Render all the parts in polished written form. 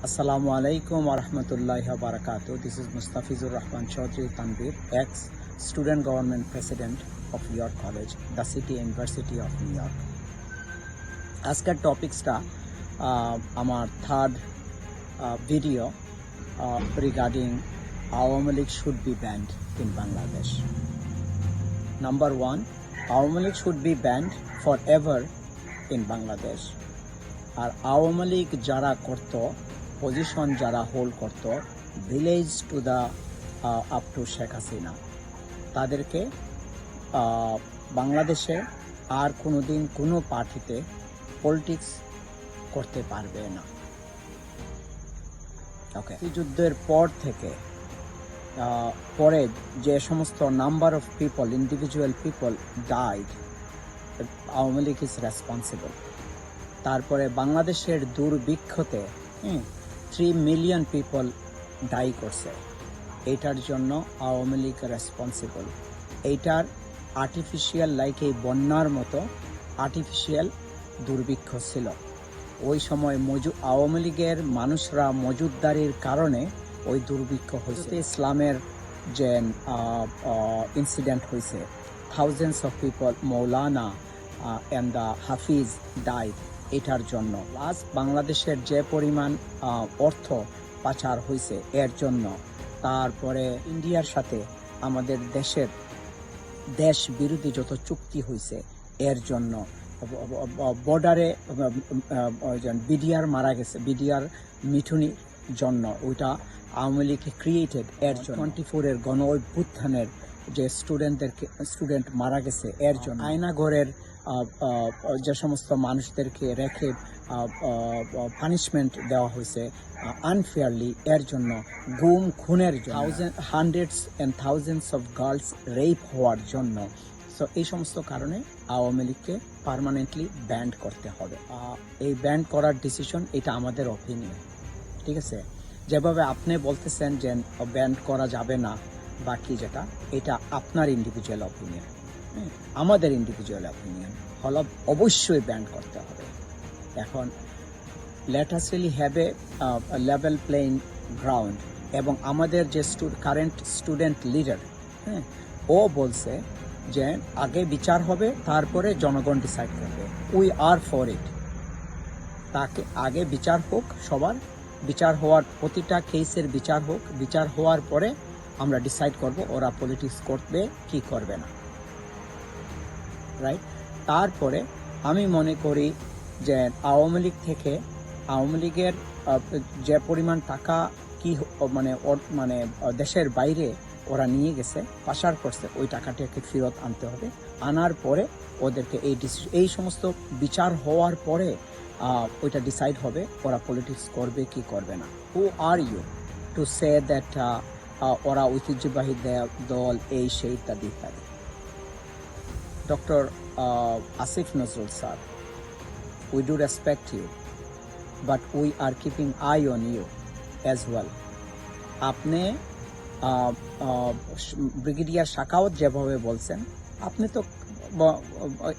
Assalamu alaikum wa rahmatullahi wa barakatuh. This is Mustafizur Rahman Chaudhry Tanvir, ex-student government president of York College, the City University of New York. আজকের টপিক্সটা আমার third video regarding Awami League should be banned in Bangladesh. Number one, Awami League should be banned forever in Bangladesh. আর আওয়ামী লীগ যারা করতো, position যারা hold করতো village to the up to Sheikh Hasina, তাদেরকে বাংলাদেশে আর কোনোদিন কোনো পার্টিতে পলিটিক্স করতে পারবে না। ওকে, যুদ্ধের পর থেকে পরে যে সমস্ত number of people, individual people died, Awami League is responsible. তারপরে বাংলাদেশের দুর্ভিক্ষতে 3 মিলিয়ন পিপল ডাই করছে, এইটার জন্য আওয়ামী লীগ রেসপন্সিবল। এইটার আর্টিফিশিয়াল, লাইক এই বন্যার মতো আর্টিফিশিয়াল দুর্ভিক্ষ ছিল। ওই সময় আওয়ামী লীগের মানুষরা মজুদদারির কারণে ওই দুর্ভিক্ষ হয়েছে। ইসলামের যে ইনসিডেন্ট হয়েছে, thousands of people, Maulana and the Hafiz died, এটার জন্য। প্লাস বাংলাদেশের যে পরিমাণ অর্থ পাচার হয়েছে এর জন্য। তারপরে ইন্ডিয়ার সাথে আমাদের দেশ বিরোধী যত চুক্তি হয়েছে এর জন্য। বর্ডারে বিডিআর মারা গেছে, বিডিআর মিঠুনির জন্য, ওইটা আওয়ামী লীগ ক্রিয়েটেড এর জন্য। 24-এর গণ অভ্যুত্থানের যে স্টুডেন্ট মারা গেছে এর জন্য। আয়নাঘরের যে সমস্ত মানুষদেরকে রেখে পানিশমেন্ট দেওয়া হয়েছে আনফেয়ারলি, এর জন্য। গুম খুনের জন্য, hundreds and thousands of girls rape হওয়ার জন্য। সো এই সমস্ত কারণে আওয়ামী লীগকে পার্মানেন্টলি ব্যান করতে হবে। এই ব্যান করার ডিসিশন, এটা আমাদের অপিনিয়ন, ঠিক আছে? যেভাবে আপনি বলতেছেন যে ব্যান করা যাবে না বাকি, যেটা এটা আপনার ইন্ডিভিজুয়াল অপিনিয়ন, আমাদের ইন্ডিভিজুয়াল অপিনিয়ন হলো অবশ্যই ব্যান করতে হবে। এখন let us really have a level playing ground. এবং আমাদের যে কারেন্ট স্টুডেন্ট লিডার, ও বলছে যে আগে বিচার হবে, তারপরে জনগণ ডিসাইড করবে। We are for it. তাকে আগে বিচার হোক, সবার বিচার হওয়ার, প্রতিটা কেসের বিচার হোক, বিচার হওয়ার পরে আমরা ডিসাইড করব ওরা পলিটিক্স করবে কি করবে না, রাইট? তারপরে আমি মনে করি যে আওয়ামী লীগের যে পরিমাণ টাকা কি মানে দেশের বাইরে ওরা নিয়ে গেছে, পাচার করছে, ওই টাকাটাকে ফেরত আনতে হবে। আনার পরে ওদেরকে এই সমস্ত বিচার হওয়ার পরে ওইটা ডিসাইড হবে ওরা পলিটিক্স করবে কি করবে না। Who are you to say that ওরা ঐতিহ্যবাহী দল, এই সেই ইত্যাদি ইত্যাদি। Doctor Asif Nazrul sir, we do respect you, but we are keeping eye on you as well. আপনি ব্রিগেডিয়ার শাকাওয়াত যেভাবে বলছেন, আপনি তো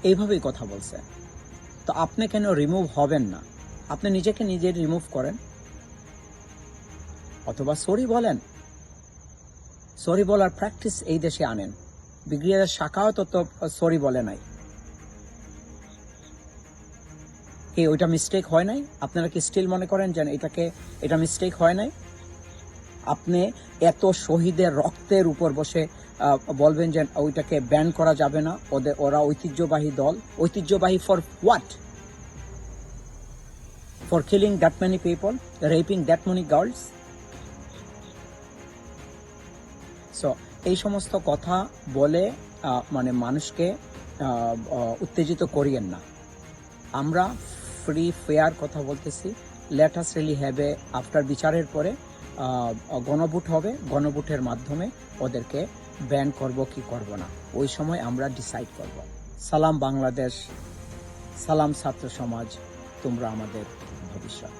এইভাবেই কথা বলছেন, তো আপনি কেন রিমুভ হবেন না? আপনি নিজেকে নিজে রিমুভ করেন, অথবা সরি বলেন। সরি বলার প্র্যাকটিস এই দেশে আনেন। ব্রিগেডিয়ার শাকাওয়াত তো সরি বলে নাই। ওইটা মিস্টেক হয় নাই? আপনারা কি স্টিল মনে করেন যে এটা মিস্টেক হয় নাই? আপনি এত শহীদের রক্তের উপর বসে বলবেন যে ওইটাকে ব্যান করা যাবে না, ওরা ঐতিহ্যবাহী দল। ঐতিহ্যবাহী for what? For killing that many people, wrapping that many girls? So এই সমস্ত কথা বলে মানুষকে উত্তেজিত করিয়েন না। আমরা ফ্রি ফেয়ার কথা বলতেছি। Let us really have a, after বিচারের পরে গণভোট হবে, গণভোটের মাধ্যমে ওদেরকে ব্যান করব কি করব না, ওই সময় আমরা ডিসাইড করব। সালাম বাংলাদেশ, সালাম ছাত্র সমাজ, তোমরা আমাদের ভবিষ্যৎ।